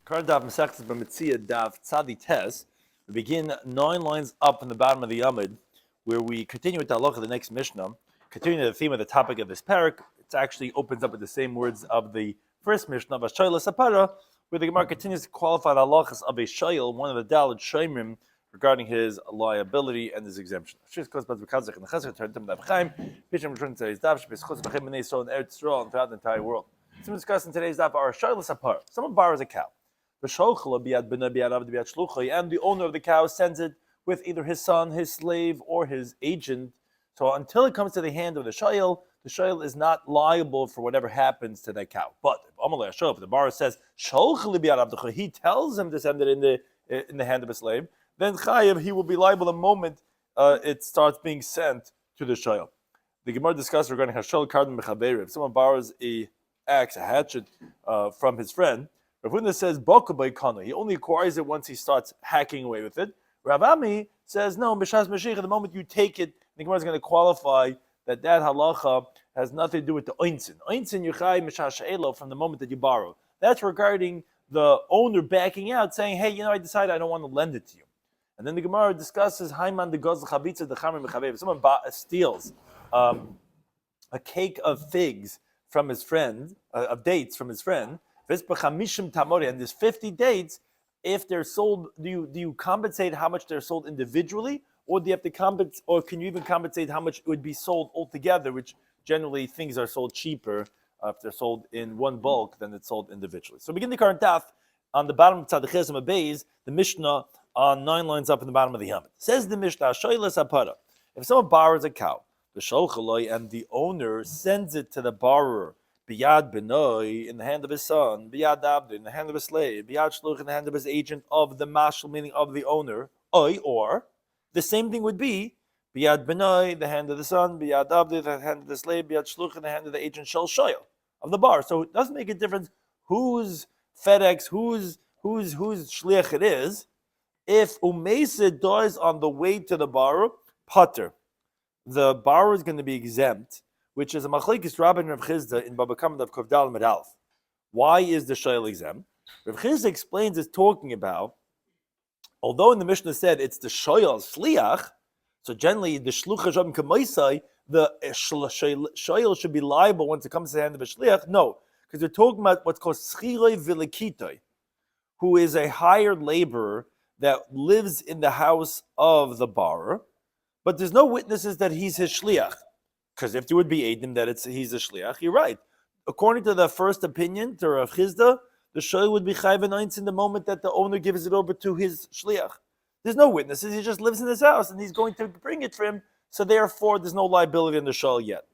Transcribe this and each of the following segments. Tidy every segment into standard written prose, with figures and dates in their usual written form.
Current Daf Mesechta Bava Metzia Daf Tzadi Tes. We begin 9 lines up in the bottom of the Yomid, where we continue with the halacha of the next Mishnah. Continuing the theme of the topic of this parak, it actually opens up with the same words of the first Mishnah, Vashoyla Sapara, where the Gemara continues to qualify the halachas of a shayil, one of the Daled Shomrim, regarding his liability and his exemption. And throughout the entire world. So we're discussing today's daf are shayla sapar. Someone borrows a cow. And the owner of the cow sends it with either his son, his slave, or his agent. So until it comes to the hand of the shayil is not liable for whatever happens to that cow. But if the borrower says he tells him to send it in the hand of a slave, then chayiv, he will be liable the moment it starts being sent to the shayil. The Gemara discussed regarding hashal kardan mechaber. If someone borrows a hatchet from his friend, Rav Huna says he only acquires it once he starts hacking away with it. Rav Ami says no, b'shas mashiach, the moment you take it, the Gemara is going to qualify that halacha has nothing to do with the oinsin. Oinsin yuchai mishash elo, from the moment that you borrow. That's regarding the owner backing out, saying, hey, I decided I don't want to lend it to you. And then the Gemara discusses Haiman the goz chabitza the chamer mechavev. If someone steals a cake of figs from his friend, of dates from his friend, and there's 50 dates. If they're sold, do you compensate how much they're sold individually, or do you have to compensate, or can you even compensate how much it would be sold altogether? Which generally things are sold cheaper if they're sold in one bulk than it's sold individually. So begin the current daf on the bottom of Tzadich Chesem Beis, the Mishnah on 9 lines up in the bottom of the Yomid. Says the Mishnah, Shoyla Sapara. If someone borrows a cow, the Sholchaloi, and the owner sends it to the borrower, Biyad Benoi, in the hand of his son, Biyad Abdi, in the hand of his slave, Biyad Shluch, in the hand of his agent of the mashal, meaning of the owner, or the same thing would be Biyad Benoi, the hand of the son, Biyad Abdi, the hand of the slave, Biyad Shluch, in the hand of the agent Shel Shoyel, of the bar. So it doesn't make a difference whose FedEx, whose shliach it is. If Umeisa dies on the way to the borrower, Pater, the borrower is going to be exempt, which is a machlekes Rabbi and Rav Chizda in Bava Metzia Daf Kovdal Medalf. Why is the shayil exempt? Rav Chizda explains it's talking about, although in the Mishnah said it's the shayil sliach, so generally the shlucha shabim kamaisai, the shayil should be liable once it comes to the hand of a shliach. No, because they're talking about what's called schiroi vilikitoi, who is a hired laborer that lives in the house of the borrower, but there's no witnesses that he's his shliach. Because if there would be Eidim that he's a shliach, you're right. According to the first opinion, to Rav Chizda, the shayil would be chayv in the moment that the owner gives it over to his shliach. There's no witnesses, he just lives in his house and he's going to bring it for him, so therefore there's no liability on the shayil yet.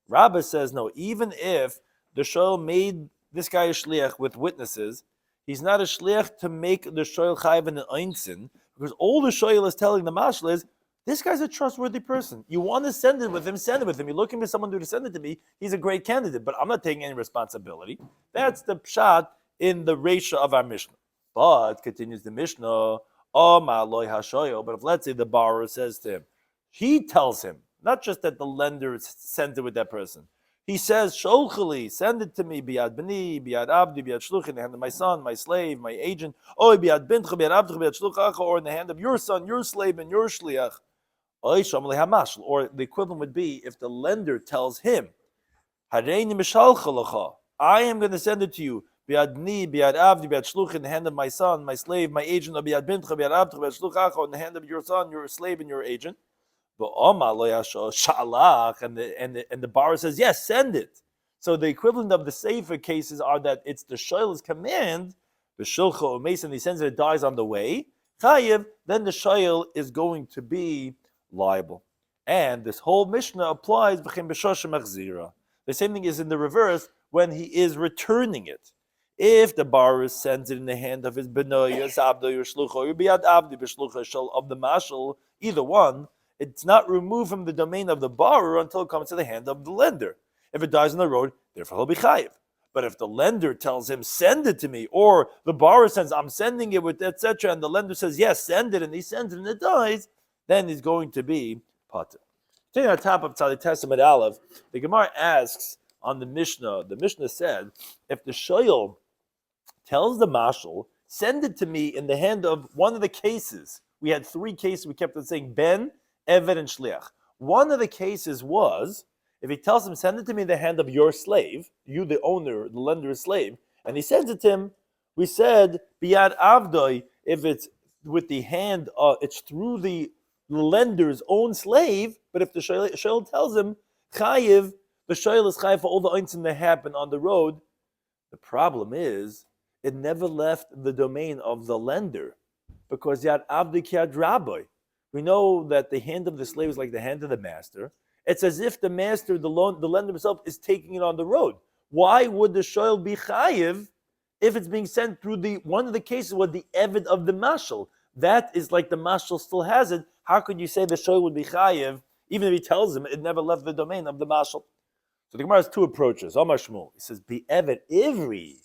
Rabbah says no, even if the shayil made this guy a shliach with witnesses, he's not a shliach to make the shayil chayv in einsin, because all the shayil is telling the mashal is, this guy's a trustworthy person. You want to send it with him, send it with him. You're looking for someone to send it to me, he's a great candidate, but I'm not taking any responsibility. That's the pshat in the Reisha of our Mishnah. But, continues the Mishnah, but if let's say the borrower says to him, he tells him, not just that the lender sends it with that person, he says, Sholchali, send it to me, biyad bani, biyad abdi, biyad shluch, in the hand of my son, my slave, my agent, biyad bintcha, biyad abdi, biyad shluch, or in the hand of your son, your slave, and your shliach. Or the equivalent would be if the lender tells him, I am going to send it to you, biyadni, biyad avdi, biyad shluch, in the hand of my son, my slave, my agent, or biyad bintcha, biyad abdi, biyad shluch, in the hand of your son, your slave, and your agent. And the borrower says, yes, send it. So the equivalent of the sefer cases are that it's the shayil's command, the shulcha or mason, he sends it, it dies on the way, chayiv, then the shayil is going to be liable. And this whole Mishnah applies the same thing is in the reverse when he is returning it. If the borrower sends it in the hand of his benoy, abdo, or shlucha, or biyad abdi, b'shlucha of the mashal, either one, it's not removed from the domain of the borrower until it comes to the hand of the lender. If it dies on the road, therefore he'll be chayiv. But if the lender tells him, send it to me, or the borrower says, I'm sending it with etc., and the lender says, yes, send it, and he sends it and it dies, then he's going to be pater. Taking on top of Tzaddik Testament Aleph, the Gemara asks on the Mishnah said, if the shayil tells the mashal, send it to me in the hand of one of the cases. We had 3 cases. We kept on saying Ben, Eved, and Shliach. One of the cases was, if he tells him, send it to me in the hand of your slave, you the owner, the lender's slave, and he sends it to him, we said, Biyad Avdoi, if it's with the hand, it's through the lender's own slave, but if the shoyl tells him, Chayiv, the shoyl is chayiv for all the einsim that happen on the road. The problem is, it never left the domain of the lender, because Yad Avdi Kiad Rabbi. We know that the hand of the slave is like the hand of the master. It's as if the master, the lender himself, is taking it on the road. Why would the shoyl be chayiv if it's being sent through one of the cases was the eved of the mashal? That is like the mashal still has it. How could you say the shoyl would be chayiv, even if he tells him it never left the domain of the mashal? So the Gemara has 2 approaches. Omar Shmuel, he says, be eved ivri.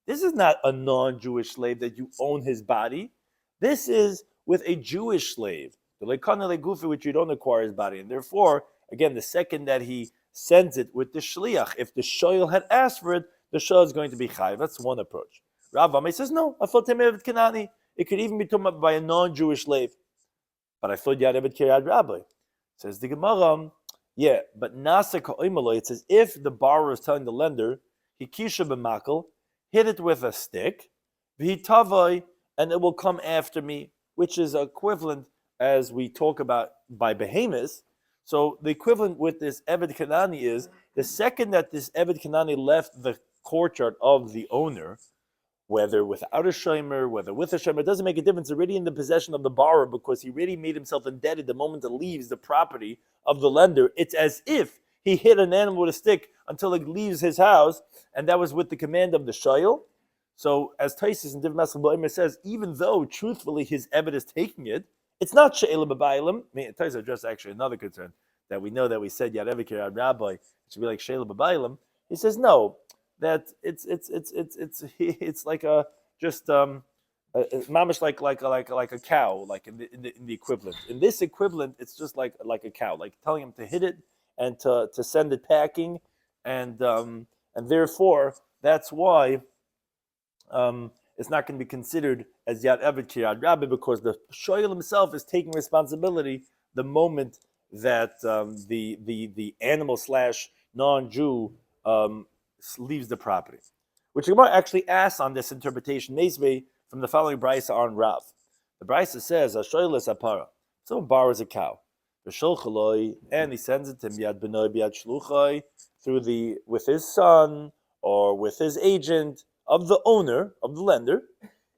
This is not a non-Jewish slave that you own his body. This is with a Jewish slave, the lekana legufi, which you don't acquire his body, and therefore, again, the second that he sends it with the shliach, if the shoyl had asked for it, the shoyl is going to be chayiv. That's one approach. Rav Amay says, no, I thought Eved Kanani. It could even be talking by a non-Jewish slave. But I thought Yad Eved Kiryad Rabbi. Says the Gemara, yeah, but Nasa Ka'imalo, it says, if the borrower is telling the lender, Hikisha b'makal, hit it with a stick, v'hitavai, and it will come after me, which is equivalent as we talk about by behemoths. So the equivalent with this Eved Kanani is, the second that this Eved Kanani left the courtyard of the owner, whether without a shomer, whether with a shomer, it doesn't make a difference. Already in the possession of the borrower, because he already made himself indebted the moment it leaves the property of the lender. It's as if he hit an animal with a stick until it leaves his house, and that was with the command of the shoyl. So, as Taisus in Div Masel Ba'imah says, even though truthfully his Eved is taking it, it's not she'ela b'ba'ilim. I mean, Taisus addressed actually another concern that we know that we said Yad Eved Kiryad Rabbi, it should be like she'ela b'ba'ilim. He says no, that it's like a just mamish like a cow, like in the equivalent. In this equivalent, it's just like a cow, like telling him to hit it and to send it packing, and therefore that's why it's not going to be considered as Yad Eved Kiryad Rabbi, because the shoyl himself is taking responsibility the moment that the animal / non-Jew leaves the property. Which the Gemara actually asks on this interpretation, Meisvei, from the following brisa on Rav. The brisa says, "Shoyl is apara." Someone borrows a cow, and he sends it to him Yad Benoi B'Yad Shluchai with his son or with his agent of the owner of the lender,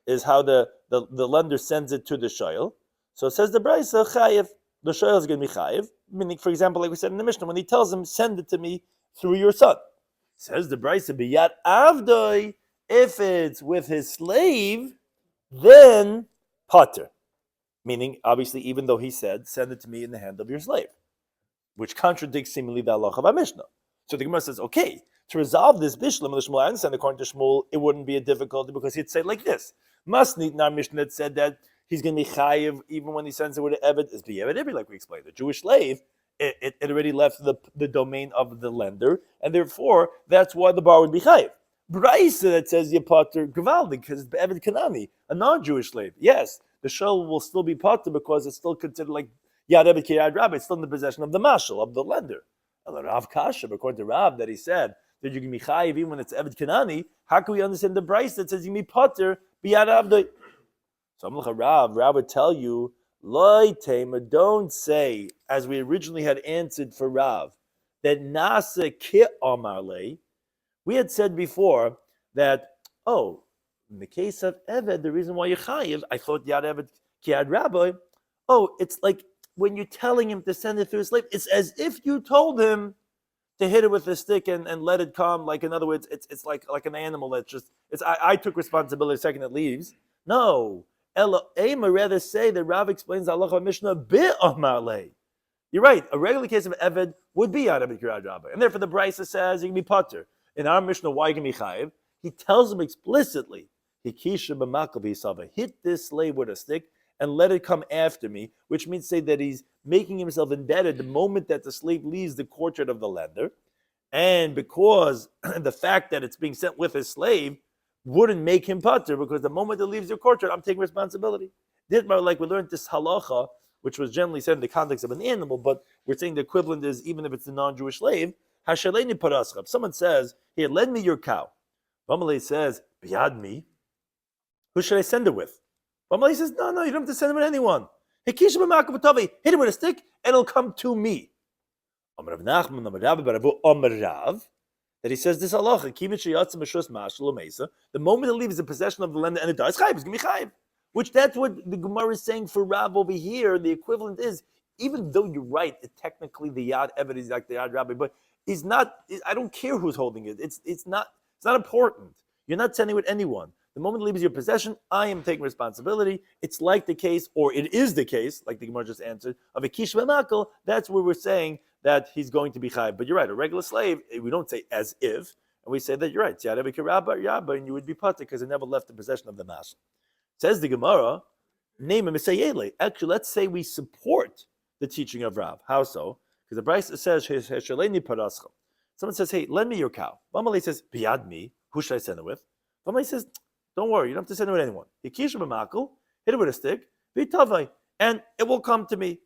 is how the lender sends it to the shoyl. So it says the brisa chayiv. The shoyl is going to be chayiv. Meaning, for example, like we said in the Mishnah, when he tells him, "Send it to me through your son." Says the brisa biyat avdoi. If it's with his slave, then pater. Meaning, obviously, even though he said, "Send it to me in the hand of your slave," which contradicts seemingly the halacha of our Mishnah. So the Gemara says, okay, to resolve this bishlam, the Shmuel, I understand according to Shmuel, it wouldn't be a difficulty because he'd say like this. Must need in our Mishnah that said that he's going to be chayiv even when he sends it with an eved, is be eved, like we explained. The Jewish slave, it already left the domain of the lender, and therefore that's why the bar would be chayiv. Brisa that says Yapater Gavaldi, because it's Eved Kanani, a non-Jewish slave. Yes, the shul will still be pater because it's still considered like Yad Eved Kiryad Rabbi, it's still in the possession of the mashal, of the lender. And Rav Kasha, according to Rav, that he said that you can be chayiv even when it's Eved Kanani, how can we understand the Brisa that says you can be pater b'yad avdoi? So I'm like Rav would tell you, Loi Tema, don't say, as we originally had answered for Rav, that Nasa Ki Amarle. We had said before that, in the case of Eved, the reason why you're chayiv, I thought Yad Eved Kiad Rabbi, it's like when you're telling him to send it through a slave, it's as if you told him to hit it with a stick and let it come. Like, in other words, it's like an animal that's just, I took responsibility the second it leaves. No. Ema rather say that Rav explains halacha Mishnah bi'amarle. You're right. A regular case of Eved would be Yad Eved Kiryad Rabbi. And therefore the Brisa says you can be pater. In our Mishnah, why can be chayiv? He tells him explicitly, hikisha b'makal v'yisava, hit this slave with a stick and let it come after me, which means say that he's making himself indebted the moment that the slave leaves the courtyard of the lender. And because the fact that it's being sent with his slave wouldn't make him pater, because the moment it leaves your courtyard, I'm taking responsibility. Like we learned this halacha, which was generally said in the context of an animal, but we're saying the equivalent is even if it's a non-Jewish slave, hashaleni parascha. If someone says, "Here, lend me your cow," Bamalei says, "Biyad me." Who should I send it with? Bamalei says, "No, you don't have to send it with anyone. Hit it with a stick, and it'll come to me." Amar Rav Nachman, Amar Rabbi, Amar Rav, that he says this halacha, the moment it leaves the possession of the lender and it dies, chayv, it's going to be chayv. Which that's what the Gemara is saying for Rav over here. The equivalent is, even though you're right, technically the Yad Eved is like the Yad Rabbi, but he's not. I don't care who's holding it. It's not important. You're not sending it with anyone. The moment it leaves your possession, I am taking responsibility. It's like the case, or it is the case, like the Gemara just answered, of a kish v'makal. That's where we're saying that he's going to be chayv. But you're right, a regular slave, we don't say as if, and we say that you're right, and you would be pater because it never left the possession of the master. Says the Gemara, name a Misayele. Actually, let's say we support the teaching of Rav. How so? Because the Brisa says, someone says, "Hey, lend me your cow." Bamalei says, "Biyad me." Who should I send it with? Bamalei says, "Don't worry, you don't have to send it with anyone. Hit it with a stick, and it will come to me."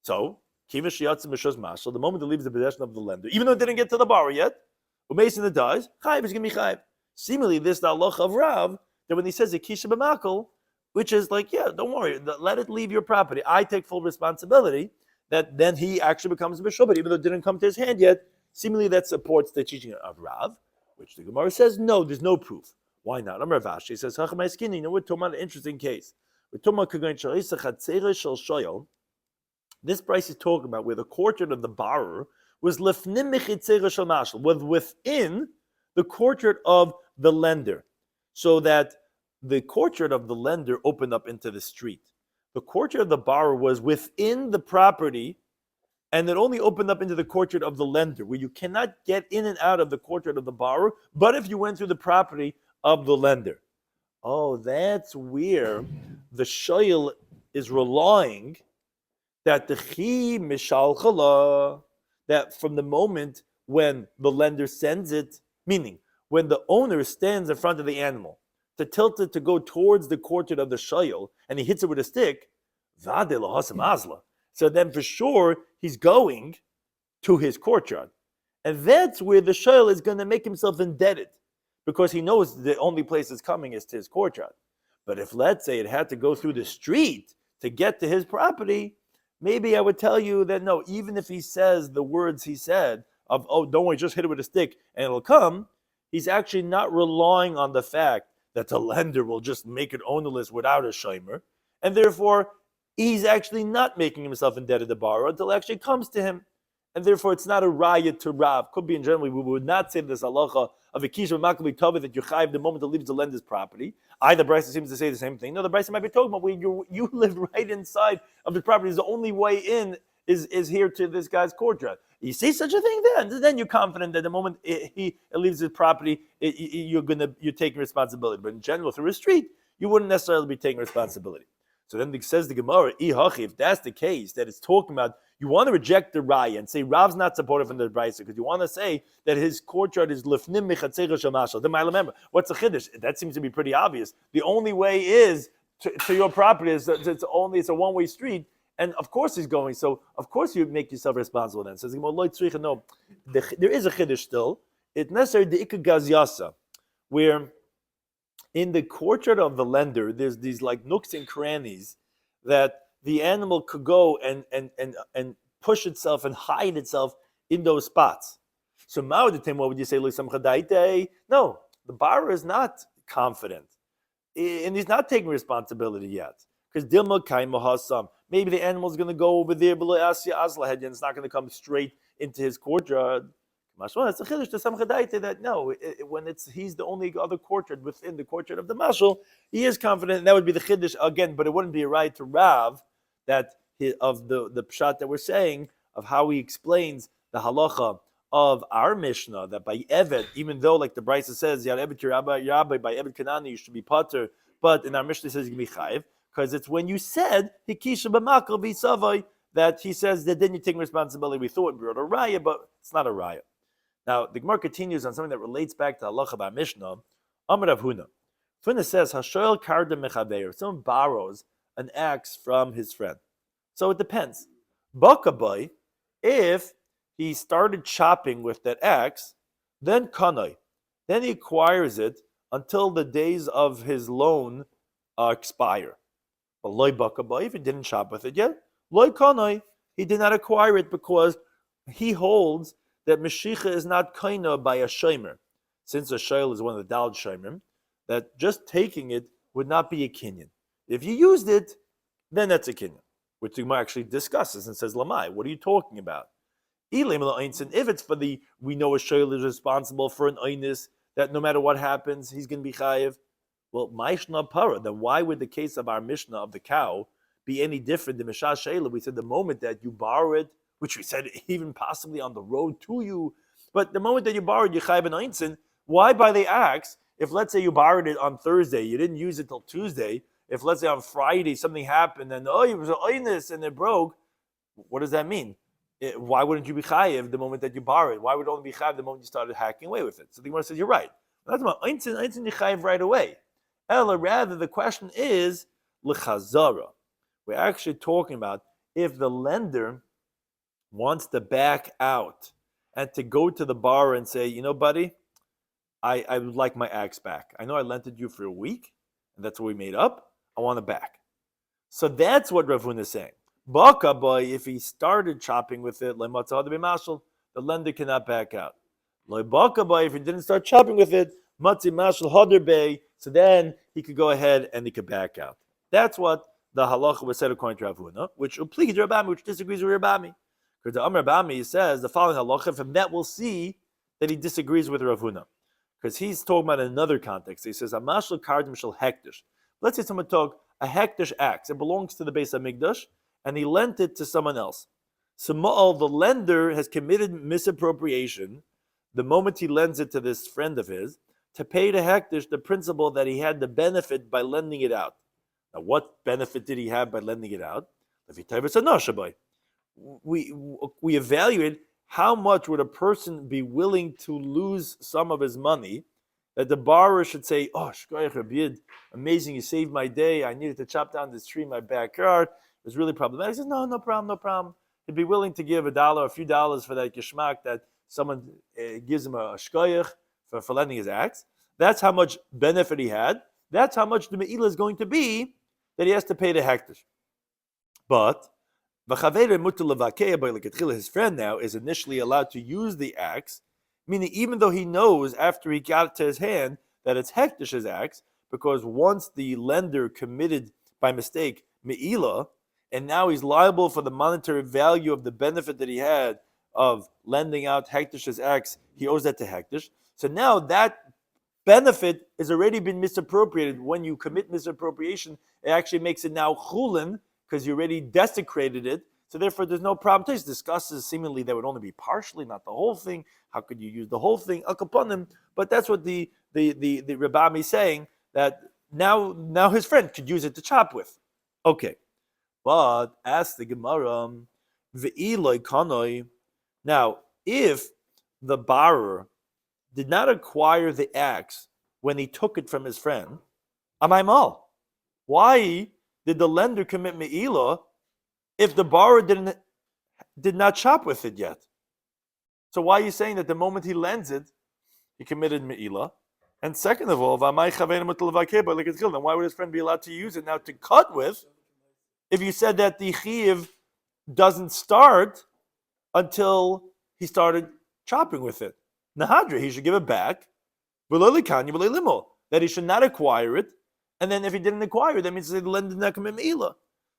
So, the moment it leaves the possession of the lender, even though it didn't get to the borrower yet, Umeis in the dies, chayv is going to be chayv. Seemingly, this the halacha of Rav, that when he says a kisha b'makol, which is like, yeah, don't worry, let it leave your property. I take full responsibility. That then he actually becomes a b'shubad, even though it didn't come to his hand yet. Seemingly, that supports the teaching of Rav, which the Gemara says no, there's no proof. Why not? Amar Vashi says, "Hachamai skinny." You know, we're talking about an interesting case. We're talking about kagoin shalisachat shel shoyel. This price is talking about where the courtyard of the borrower was lefnim mechitzera shel mashal, was within the courtyard of the lender, so that the courtyard of the lender opened up into the street. The courtyard of the borrower was within the property, and it only opened up into the courtyard of the lender, where you cannot get in and out of the courtyard of the borrower, but if you went through the property of the lender. Oh, that's where the shoyel is relying that the chi mishal chala, that from the moment when the lender sends it, meaning when the owner stands in front of the animal to tilt it to go towards the courtyard of the shoyel, and he hits it with a stick, so then for sure he's going to his courtyard. And that's where the shoyel is going to make himself indebted, because he knows the only place it's coming is to his courtyard. But if, let's say, it had to go through the street to get to his property, maybe I would tell you that no, even if he says the words he said of, "Oh, don't worry, just hit it with a stick and it'll come," he's actually not relying on the fact that the lender will just make it ownerless without a shomer, and therefore he's actually not making himself indebted to borrower until it actually comes to him. And therefore, it's not a raya to Rav. Could be in general, we would not say this halacha of a kisha b'makal tova that you chayiv the moment it leaves the lender's property. The Brisa seems to say the same thing. No, the Brisa might be talking about where you live right inside of the property. The only way in is here to this guy's courtyard. You say such a thing, then you're confident that the moment it leaves his property, you're taking responsibility. But in general, through a street, you wouldn't necessarily be taking responsibility. So then it says the Gemara, if that's the case, that it's talking about, you want to reject the raya and say Rav's not supportive in the Brisa, because you want to say that his courtyard is lifnim mechatzera shamashal. Then I remember, what's the chiddush? That seems to be pretty obvious. The only way is to your property is it's a one-way street, and of course he's going. So of course you make yourself responsible then. Says so no, there is a chiddush still. It's necessary the ikagaz yasa, where in the courtyard of the lender, there's these like nooks and crannies that the animal could go and push itself and hide itself in those spots. So Ma'odatim, what would you say? No, the borrower is not confident, and he's not taking responsibility yet. Because Dilma Kaima Hasam, maybe the animal is going to go over there below Asya Azlahed, and it's not going to come straight into his courtyard. That's a chiddush to some chadaita that no, when he's the only other courtyard within the courtyard of the mashal, he is confident, and that would be the chiddush again. But it wouldn't be right to Rav that of the pshat that we're saying of how he explains the halacha of our Mishnah that by Eved, even though like the Brisa says Yar Eved Rabbi by Eved Kanani you should be pater, but in our Mishnah it says you can be chayiv, because it's when you said Hikisha b'makal v'savai that he says that then you're taking responsibility. We thought we wrote a raya, but it's not a raya. Now, the Gemara continues on something that relates back to halacha by Mishnah. Amar Rav Huna. Funa says, Hashoel karda mechaveir. Someone borrows an axe from his friend. So it depends. Bakaboy, if he started chopping with that axe, then kanoi. Then he acquires it until the days of his loan expire. But loy bakaboy, if he didn't chop with it yet, loy kanoi, he did not acquire it because he holds that Meshicha is not kaina by a shomer. Since a shoyl is one of the daled shomer, that just taking it would not be a kinyan. If you used it, then that's a kinyan, which the Gemara actually discusses and says, Lamai, what are you talking about? If it's for the, we know a shoyl is responsible for an oynis, that no matter what happens, he's going to be chayiv. Well, Maishna para, then why would the case of our Mishnah of the cow be any different than Mishah Sheila? We said the moment that you borrow it, which we said even possibly on the road to you, but the moment that you borrowed, you chayiv an einzin. Why buy the axe? If let's say you borrowed it on Thursday, you didn't use it till Tuesday. If let's say on Friday something happened and it was an oynis and it broke, what does that mean? Why wouldn't you be chayiv the moment that you borrow it? Why would it only be chayiv the moment you started hacking away with it? So the Gemara says you're right. That's about einzin you chayiv right away. Ella, rather the question is l'chazara. We're actually talking about if the lender wants to back out and to go to the borrower and say, you know, buddy, I would like my axe back. I know I lent it you for a week, and that's what we made up. I want it back. So that's what Rav Huna is saying. Baka boy, if he started chopping with it, the lender cannot back out. Baka boy, if he didn't start chopping with it, matzi mashal hader bay, so then he could go ahead and he could back out. That's what the halacha was said according to Rav Huna, which upliges Rabbami, which disagrees with Rabbami. Because the Amar Rabbami says the following halacha. From that we'll see that he disagrees with Rav Huna, because he's talking about another context. He says amashal kardim shel hektish. Let's say someone took a hektish axe. It belongs to the Beis Hamikdash, and he lent it to someone else. So the lender has committed misappropriation the moment he lends it to this friend of his to pay to hektish the principal that he had the benefit by lending it out. Now, what benefit did he have by lending it out? We evaluate how much would a person be willing to lose some of his money, that the borrower should say, oh, shkoyach Rabbi, amazing, you saved my day. I needed to chop down this tree in my backyard. It was really problematic. He says, no problem. He'd be willing to give a few dollars for that geschmack that someone gives him a shkoyach for lending his axe. That's how much benefit he had. That's how much the me'ila is going to be that he has to pay the hektish. But his friend now is initially allowed to use the axe, meaning even though he knows after he got it to his hand that it's hektish's axe, because once the lender committed by mistake me'ila, and now he's liable for the monetary value of the benefit that he had of lending out hektish's axe, he owes that to hektish. So now that benefit has already been misappropriated. When you commit misappropriation, it actually makes it now chulin, because you already desecrated it. So therefore, there's no problem. This discusses seemingly that would only be partially, not the whole thing. How could you use the whole thing? Akaponim. But that's what the Rabbami is saying, that now his friend could use it to chop with. Okay. But ask the Gemara, ve'iloi kanoi. Now, if the borrower did not acquire the axe when he took it from his friend, amay mal. Why did the lender commit me'ila if the borrower did not chop with it yet? So why are you saying that the moment he lends it, he committed me'ila? And second of all, then why would his friend be allowed to use it now to cut with, if you said that the chiyuv doesn't start until he started chopping with it? Nahadra, he should give it back. That he should not acquire it. And then if he didn't acquire it, that means the lender did not commit me'ila.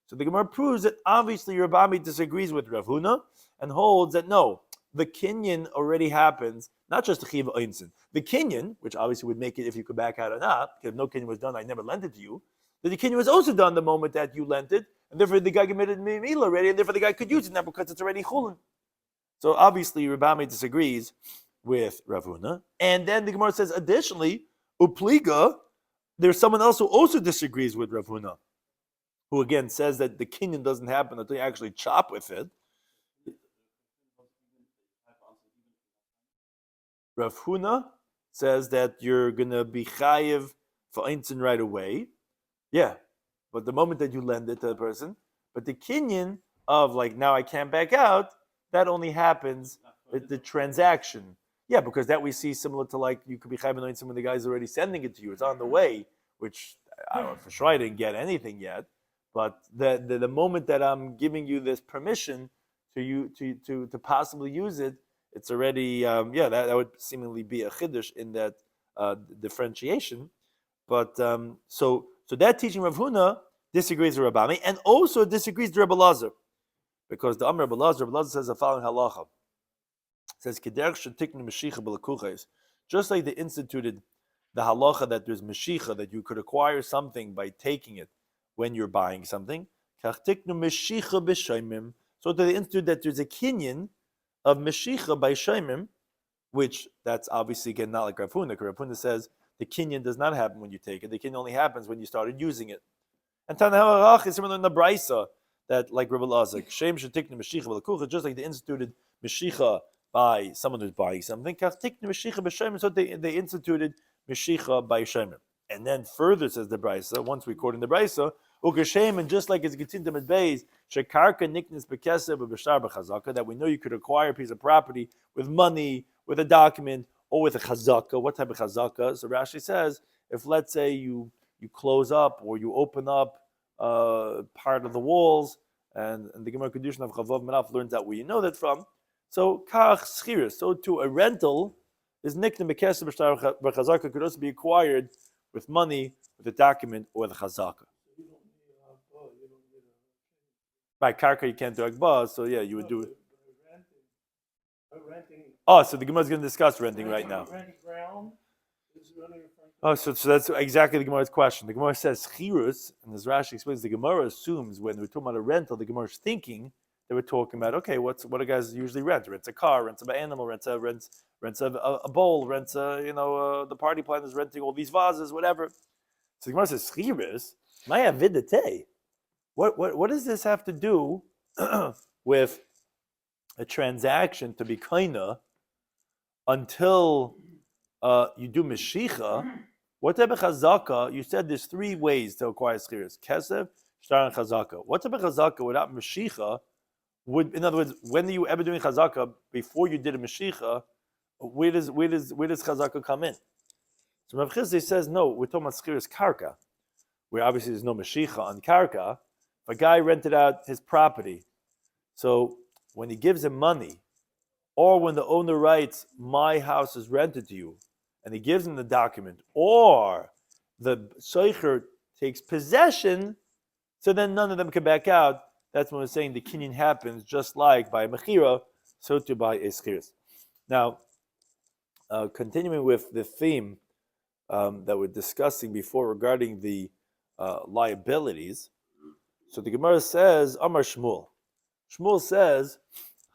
So the Gemara proves that obviously Rabbami disagrees with Rav Huna and holds that no, the kinyan already happens, not just the chiv einsin. The kinyan, which obviously would make it if you could back out or not, because if no kinyan was done, I never lent it to you. That the kinyan was also done the moment that you lent it, and therefore the guy committed me'ila already, and therefore the guy could use it now because it's already chulin. So obviously Rabbami disagrees with Rav Huna. And then the Gemara says, additionally, upliga, there's someone else who also disagrees with Rav Huna, who again says that the kinyan doesn't happen until you actually chop with it. Rav Huna says that you're going to be chayiv for einzin right away, yeah. But the moment that you lend it to the person, but the kinyan of like now I can't back out, that only happens with the transaction. Yeah, because that we see similar to like you could be chayv einzin when the guy's already sending it to you. It's on the way, which I don't know, for sure I didn't get anything yet. But the moment that I'm giving you this permission to possibly use it, it's already that would seemingly be a chiddush in that differentiation. But so that teaching Rav Huna disagrees with Rabbi and also disagrees with Rabbi Lazar, because the Amr Rabbi Lazar says the following halacha. It says Kederch shetiknu meshicha b'lekuches, just like they instituted the halacha that there's meshicha, that you could acquire something by taking it when you're buying something. Kach tiknu meshicha b'shoimim. So they institute that there's a kinyan of meshicha by shoimim, which that's obviously again not like Rav Huna. Rav Huna says the kinyan does not happen when you take it. The kinyan only happens when you started using it. And Tanah is similar in the Braisa that like Rabbi Lazar, Shem shetiknu meshicha b'lekucha, just like they instituted meshicha by someone who's buying something. Kach tiknu meshicha b'shoimim. So they instituted meshicha by shoimim. And then further says the Braisa, once we quote in the Braisa, Ukashem, and just like it's Getintam at Beis, Shekarka Niknis Bekesef B'Bashar B'Chazaka, that we know you could acquire a piece of property with money, with a document, or with a chazaka. What type of chazaka? So Rashi says, if let's say you close up or you open up part of the walls, and the Gemara Kedushin of Chavav Menaf learns out where you know that from. So Kach Schiris, so to a rental is Niknis Bekesef B'Bashar B'Chazaka could also be acquired with money, with a document, or the chazaka. By karka you can't do akba, so yeah, you would do it. Oh, so the Gemara is going to discuss renting right now. Oh, so that's exactly the Gemara's question. The Gemara says chirus, and as Rashi explains, the Gemara assumes when we're talking about a rental, the Gemara is thinking they were talking about what do guys usually rent? Rents a car, rents an animal, rents a bowl, rents the party plan is renting all these vases, whatever. So the Gemara says chirus, maya vidate. What does this have to do with a transaction to be kaina until you do meshicha? What type of chazaka? You said there's three ways to acquire schiras: kesef, shtar, and chazaka. What type of chazaka without meshicha would, in other words, when are you ever doing chazaka before you did a meshicha? Where does chazaka come in? So Rav Chizdi says no. We're talking about schiras karka, where obviously there's no meshicha on karka. A guy rented out his property. So when he gives him money, or when the owner writes, my house is rented to you, and he gives him the document, or the sheicher takes possession, so then none of them can back out. That's when we're saying the kinyan happens just like by a mechira, so to by a schiras. Now, continuing with the theme that we're discussing before regarding the liabilities, so the Gemara says, Amar Shmuel. Shmuel says,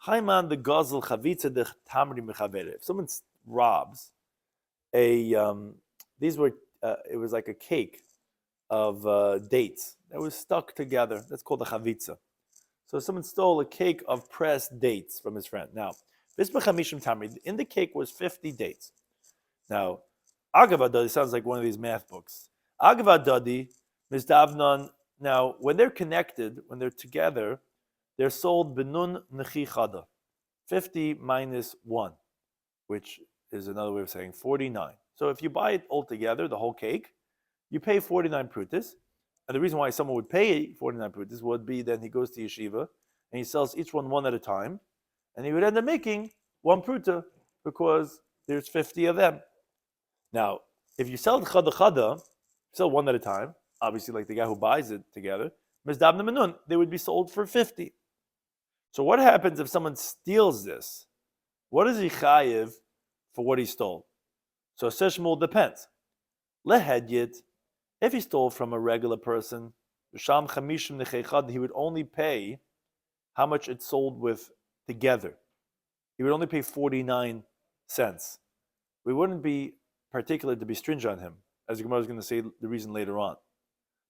Haiman the Gazel Chavitza de Tamri Mechavere. If someone robs it was like a cake of dates that was stuck together. That's called a chavitza. So someone stole a cake of pressed dates from his friend. Now, this Bechamishim Tamri, in the cake was 50 dates. Now, Agavadadi sounds like one of these math books. Agavadadi, Mizdavnan. Now, when they're connected, when they're together, they're sold benun nechi chada, 50 minus 1, which is another way of saying 49. So if you buy it all together, the whole cake, you pay 49 prutas. And the reason why someone would pay 49 prutas would be then he goes to yeshiva and he sells each one at a time, and he would end up making 1 pruta because there's 50 of them. Now, if you sell the chada, sell one at a time, obviously like the guy who buys it together, they would be sold for 50. So what happens if someone steals this? What is he chayiv for what he stole? So Shmuel depends. Lehedyit, if he stole from a regular person, he would only pay how much it sold with together. He would only pay 49 cents. We wouldn't be particular to be stringent on him, as the Gemara is going to say the reason later on.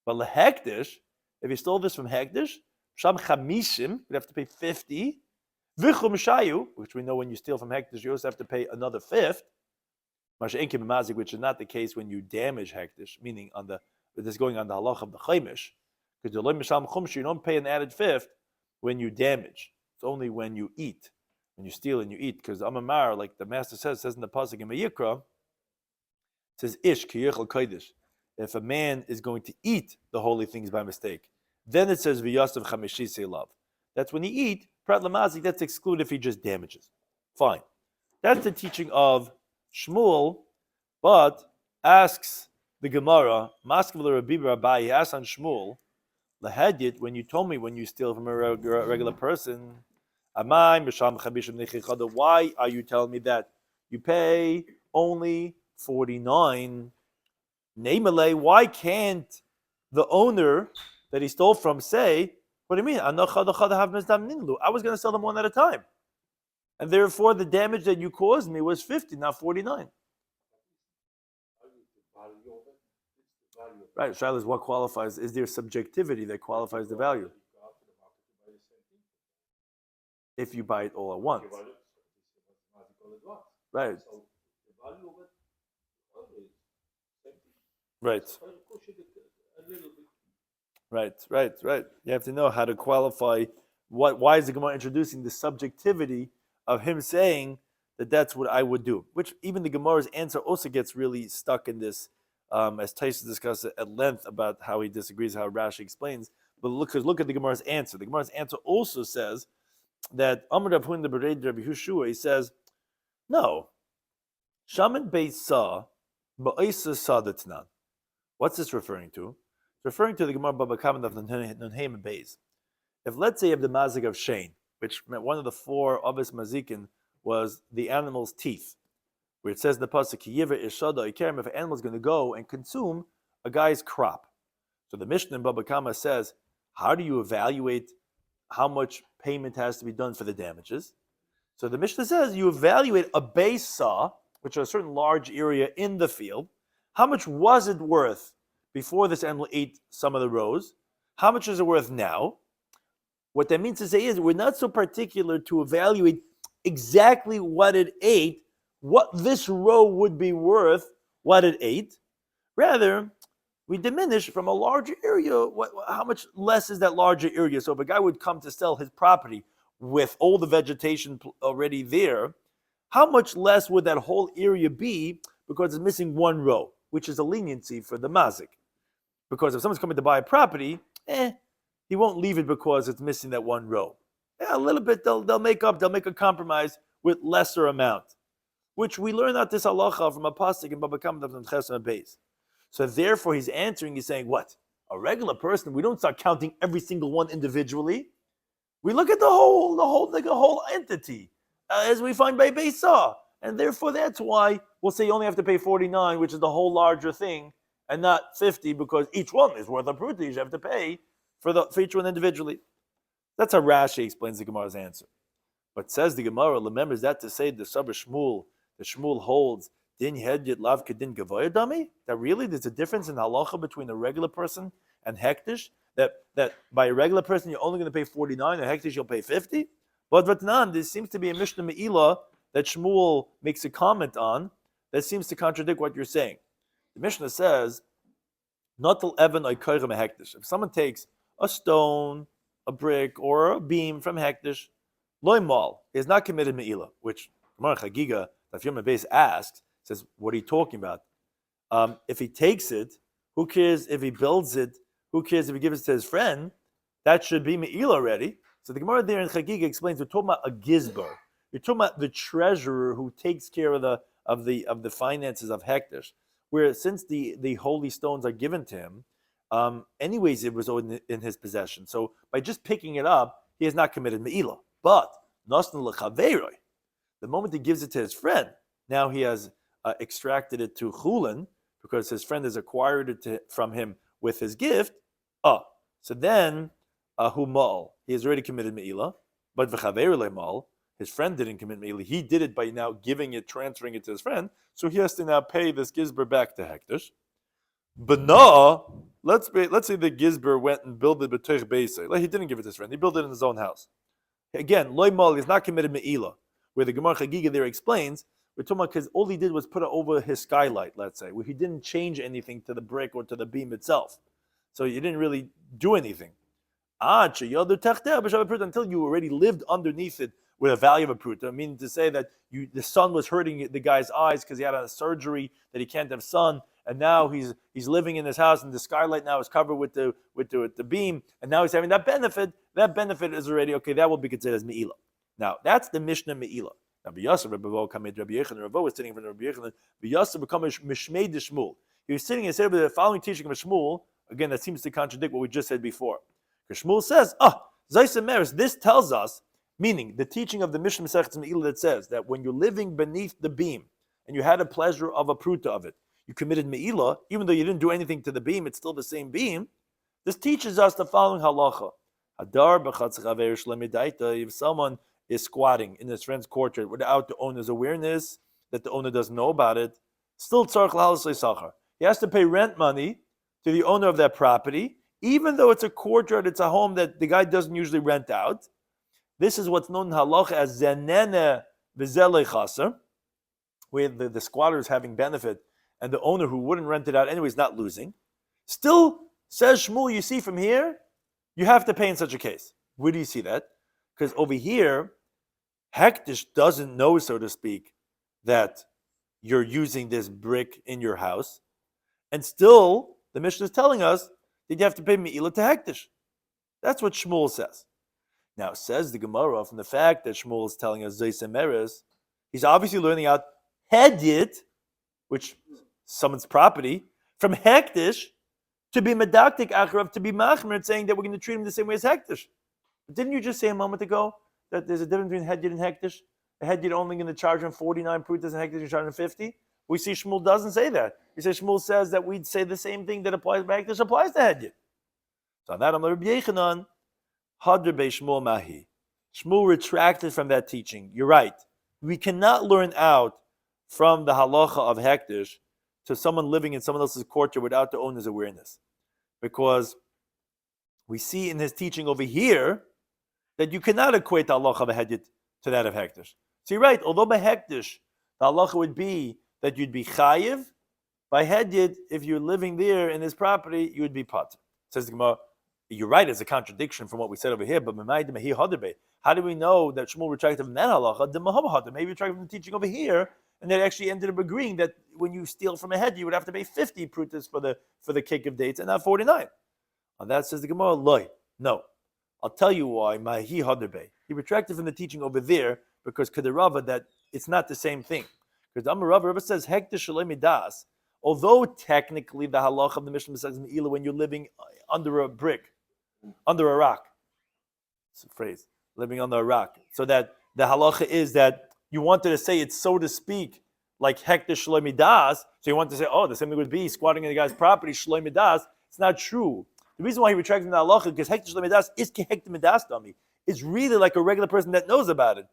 But lehekdish, if he stole this from hekdish, sham chamishim, you'd have to pay 50. V'chum shayu, which we know when you steal from hekdish, you also have to pay another 5th. Masha'enkim b'mazik, which is not the case when you damage hektish, meaning this is going on the halach of the chaimish, because you don't pay an added fifth when you damage. It's only when you eat, when you steal and you eat. Because Amamar, like the master says in the pasuk in Mayikra, says ish kiyechel kodesh. If a man is going to eat the holy things by mistake, then it says v'yasav chamishi seilav. That's when you eat. Prat lamazik, that's excluded if he just damages. Fine. That's the teaching of Shmuel, but asks the Gemara, Maskav Rabbi Rabbi, he asks on Shmuel, Lahadit, when you told me when you steal from a regular person, why are you telling me that? You pay only 49. Namely, why can't the owner that he stole from say, what do you mean? I was going to sell them one at a time. And therefore, the damage that you caused me was 50, not 49. Right, Shaila is what qualifies. Is there subjectivity that qualifies the value? If you buy it all at once. Right. Right. You have to know how to qualify. Why is the Gemara introducing the subjectivity of him saying that that's what I would do? Which even the Gemara's answer also gets really stuck in this, as Tyson discussed at length about how he disagrees, how Rashi explains. But look at the Gemara's answer. The Gemara's answer also says that Amr Rav Huna B'Reid Rabbi Hushua, he says, no, Shaman Beis Sa Ba'isa Sadatnan. What's this referring to? It's referring to the Gemara Bava Metzia Daf Nunheim Beis. If let's say you have the mazik of Shein, which meant one of the four of his mazikin was the animal's teeth, where it says in the pasuk Kiyiva Ishada Ikerim, if an animal is going to go and consume a guy's crop. So the Mishnah in Bava Kama says, how do you evaluate how much payment has to be done for the damages? So the Mishnah says you evaluate a base saw, which is a certain large area in the field. How much was it worth before this animal ate some of the rows? How much is it worth now? What that means to say is we're not so particular to evaluate exactly what it ate, what this row would be worth, what it ate. Rather, we diminish from a larger area, how much less is that larger area? So if a guy would come to sell his property with all the vegetation already there, how much less would that whole area be because it's missing one row, which is a leniency for the mazik. Because if someone's coming to buy a property, he won't leave it because it's missing that one row. A little bit, they'll make a compromise with lesser amount, which we learn out this halacha from a pasuk in Bava Kama Daf Chesed Beis. So therefore, he's answering. He's saying, what? A regular person, we don't start counting every single one individually. We look at the whole entity, as we find by Beis Saw, and therefore that's why we'll say you only have to pay 49, which is the whole larger thing, and not 50, because each one is worth a pruta. You have to pay for each one individually. That's how Rashi explains the Gemara's answer. But says the Gemara, remembers that to say the Sabra Shmuel, the Shmuel holds din hedjit lav kedin gavoya dami, that really there's a difference in halacha between a regular person and hektish, that by a regular person you're only going to pay 49, and hektish you'll pay 50. But Vatnan, there seems to be a Mishnah Me'ilah that Shmuel makes a comment on that seems to contradict what you're saying. The Mishnah says, Notel Evan oikoyrem hektish. If someone takes a stone, a brick, or a beam from hektish, loy mal, he is not committed Me'ilah, which Gemara Chagiga, Daf Yomi base asks, says, what are you talking about? If he takes it, who cares if he builds it? Who cares if he gives it to his friend? That should be Me'ilah already. So the Gemara there in Chagiga explains, we're talking about a gizbar. You're talking about the treasurer who takes care of the finances of hektish. Where since the holy stones are given to him, anyways it was in his possession. So by just picking it up, he has not committed Me'ilah. But the moment he gives it to his friend, now he has extracted it to chulin because his friend has acquired it from him with his gift. So then humal, he has already committed Me'ilah. But v'chaveir mal, his friend didn't commit Me'ilah. He did it by now transferring it to his friend. So he has to now pay this gizber back to hektish. But no, let's say the gizber went and built it b'teich beisay. Like he didn't give it to his friend. He built it in his own house. Again, loy mal is not committed Me'ilah. Where the Gemara Chagiga there explains, We're talking about because all he did was put it over his skylight, let's say, where he didn't change anything to the brick or to the beam itself. So you didn't really do anything. Until you already lived underneath it with a value of a pruta, meaning to say that the sun was hurting the guy's eyes because he had a surgery that he can't have sun, and now he's living in his house, and the skylight now is covered with the beam, and now he's having that benefit. That benefit is already okay. That will be considered as meila. Now that's the Mishnah meila. Rabbi Yosef, Rabbi Yechon, Rabbi was sitting in front of Rabbi Yechon. Rabbi Yosef become a mishmei de Shmuel. He was sitting and said the following teaching of Shmuel. Again, that seems to contradict what we just said before. Because Shmuel says, this tells us, meaning the teaching of the Mishnah Mesechus Meila that says that when you're living beneath the beam and you had a pleasure of a pruta of it, you committed Meila, even though you didn't do anything to the beam, it's still the same beam. This teaches us the following halacha. If someone is squatting in his friend's courtyard without the owner's awareness, that the owner doesn't know about it, still tzarich l'halas le'sachar. He has to pay rent money to the owner of that property, even though it's a courtyard, it's a home that the guy doesn't usually rent out. This is what's known in halacha as zenene v'zelei chaser, where the squatter is having benefit and the owner who wouldn't rent it out anyway is not losing. Still, says Shmuel, you see from here, you have to pay in such a case. Where do you see that? Because over here, Hektish doesn't know, so to speak, that you're using this brick in your house. And still, the Mishnah is telling us that you have to pay Me'ila to Hektish. That's what Shmuel says. Now, says the Gemara, from the fact that Shmuel is telling us Zeis Emeres, he's obviously learning out Hedit, which someone's property, from Hektish to be Medaktik Acharav, to be Machmer, saying that we're going to treat him the same way as Hektish. But didn't you just say a moment ago that there's a difference between Hedit and Hektish? The Hedit only going to charge him 49 prutas and Hektish is charging 50? We see Shmuel doesn't say that. He says Shmuel says that we'd say the same thing that applies to Hektish applies to Hedit. So on that, I'm Rabbi Yechanan, Hadr Bei Shmuel Mahi. Shmuel retracted from that teaching. You're right. We cannot learn out from the halacha of Hektish to someone living in someone else's courtyard without the owner's awareness. Because we see in his teaching over here that you cannot equate the halacha of Hedit to that of Hektish. So you're right, although by Hektish, the halacha would be that you'd be chayiv, by Hedit, if you're living there in his property, you would be patur. Says the Gemara, you're right, it's a contradiction from what we said over here, but how do we know that Shmuel retracted from that halacha? Maybe retracted from the teaching over here, and they actually ended up agreeing that when you steal from a head, you would have to pay 50 prutas for the cake of dates and not 49. And that says the Gemara, loy. No. I'll tell you why. Mahi haderbe. He retracted from the teaching over there because Kedarava that it's not the same thing. Because Rava says Hektish Shalei Das. Although technically the halach of the Mishnah says Me'ila when you're living under a brick, under a rock. It's a phrase. Living under a rock. So that the halacha is that you wanted to say it's so to speak like Hektish Shalei Das. So you want to say, oh, the same thing would be squatting in the guy's property, Shalei Das. It's not true. The reason why he retracted the halacha is because Hektish Shalei Das is Hektish Midas dummy. It's really like a regular person that knows about it.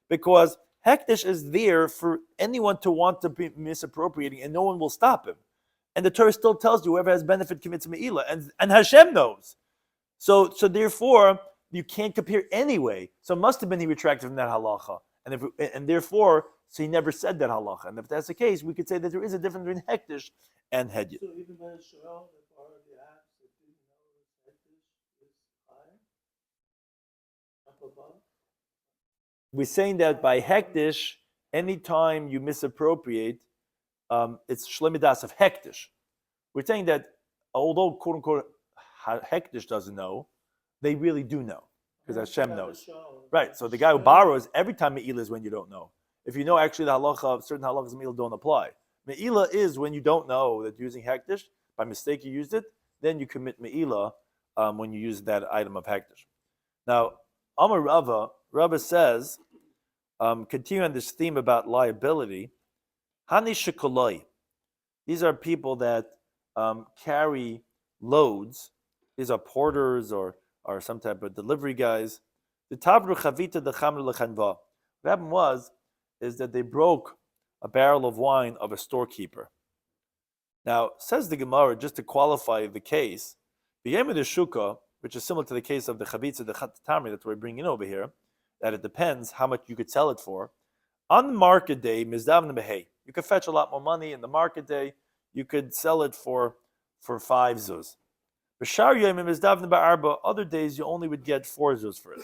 Because Hektish is there for anyone to want to be misappropriating and no one will stop him. And the Torah still tells you whoever has benefit commits Me'ila. And Hashem knows. So therefore, you can't compare anyway. So it must have been he retracted from that halacha. And therefore, so he never said that halacha. And if that's the case, we could say that there is a difference between Hektish and Hedyot. So even when it's Shmuel, that part of the act that didn't know Hektish is high? Up above? We're saying that by Hektish, anytime you misappropriate, it's Shlemidas of Hektish. We're saying that although, quote unquote, Hektish doesn't know, they really do know because Hashem knows. Right, so the guy who borrows, every time Me'ila is when you don't know. If you know actually the halacha, certain halachas of Me'ila don't apply. Me'ila is when you don't know that you're using Hektish, by mistake you used it, then you commit Me'ila when you use that item of Hektish. Now, Amar Rava says, continuing on this theme about liability, Hani Shekoloi. These are people that carry loads. These are porters or some type of delivery guys. The Tabru Chavita the Chamr Lechanva. What happened is that they broke a barrel of wine of a storekeeper. Now, says the Gemara, just to qualify the case, the Yom the Shuka, which is similar to the case of the Chavitza, the Tamri that we're bringing over here, that it depends how much you could sell it for. On the market day, mizdavna behei, you could fetch a lot more money in the market day. You could sell it for 5 zuz. B'shar yomim mizdavna ba'arba. Other days you only would get 4 zuz for it.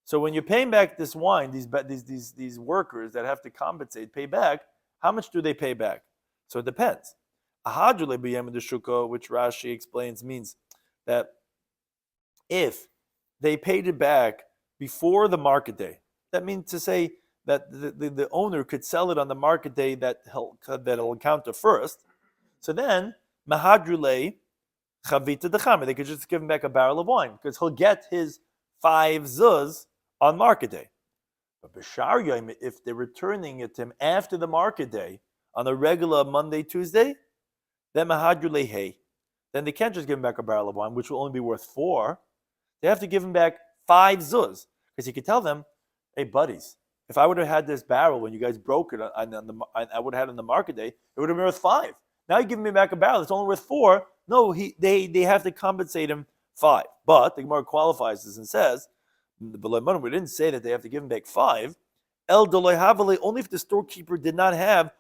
So when you're paying back this wine, these workers that have to compensate, pay back, how much do they pay back? So it depends. Ahadule b'yem d'shuka, which Rashi explains, means that if they paid it back before the market day, that means to say that the owner could sell it on the market day that'll count to first. So then, mahadrule chavita dechame, they could just give him back a barrel of wine because he'll get his 5 zuz on market day. But b'shar yom, if they're returning it to him after the market day on a regular Monday, Tuesday, then mahadrule hey, then they can't just give him back a barrel of wine, which will only be worth 4. They have to give him back 5 zuz because he could tell them, hey buddies, if I would have had this barrel when you guys broke it, I would have had it on the market day, it would have been worth 5. Now you're giving me back a barrel, it's only worth 4. No, they have to compensate him 5. But the Gemara qualifies this and says, we didn't say that they have to give him back 5. Only if the storekeeper did not have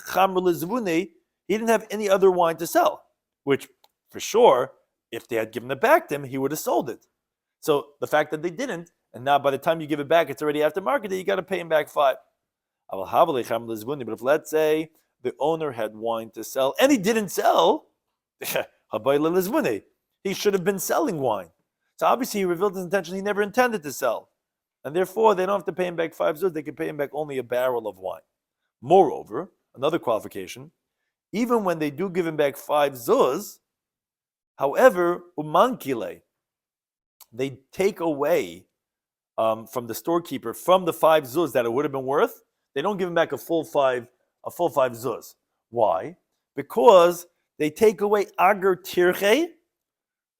chamr lezvune, he didn't have any other wine to sell, which for sure, if they had given it back to him, he would have sold it. So the fact that they didn't, and now by the time you give it back, it's already after market day, you got to pay him back 5. But if let's say the owner had wine to sell and he didn't sell, he should have been selling wine. So obviously he revealed his intention, he never intended to sell. And therefore they don't have to pay him back 5 zuz, they can pay him back only a barrel of wine. Moreover, another qualification, even when they do give him back 5 zuz, however, umankile, they take away from the storekeeper, from the 5 zuz that it would have been worth, they don't give him back a full 5 zuz. Why? Because they take away agar tirche,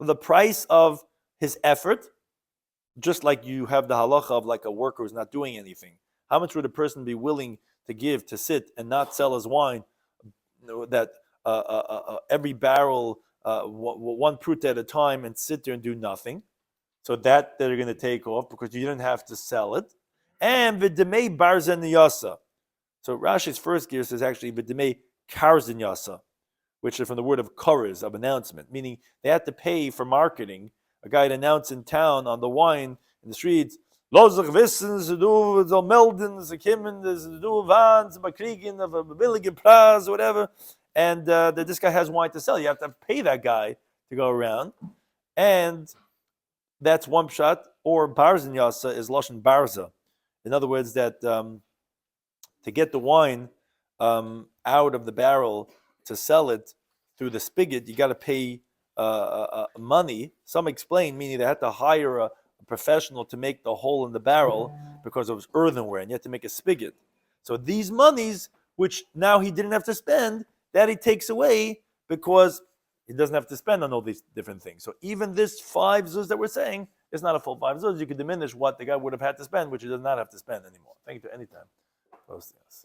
the price of his effort, just like you have the halacha of like a worker who's not doing anything. How much would a person be willing to give to sit and not sell his wine? That every barrel, one prut at a time, and sit there and do nothing. So that they're going to take off because you didn't have to sell it. And v'demei barzen yasa. So Rashi's first gear says actually v'demei karzen yasa, which is from the word of kariz, of announcement, meaning they had to pay for marketing. A guy to announce in town on the wine in the streets, Lozach wissen, ze du soll melden, ze kimmen, ze du van, ze bekriegen, of a billige praz, whatever. And that this guy has wine to sell. You have to pay that guy to go around. And that's one pshat. Or barzen yasa is lashon barza. In other words, that to get the wine out of the barrel to sell it through the spigot, you got to pay money. Some explain, meaning they had to hire a professional to make the hole in the barrel because it was earthenware, and you had to make a spigot. So these monies, which now he didn't have to spend, that he takes away because he doesn't have to spend on all these different things. So even this 5 zuz that we're saying is not a full 5 zuz. You can diminish what the guy would have had to spend, which he does not have to spend anymore. Thank you to any time. Close, yes.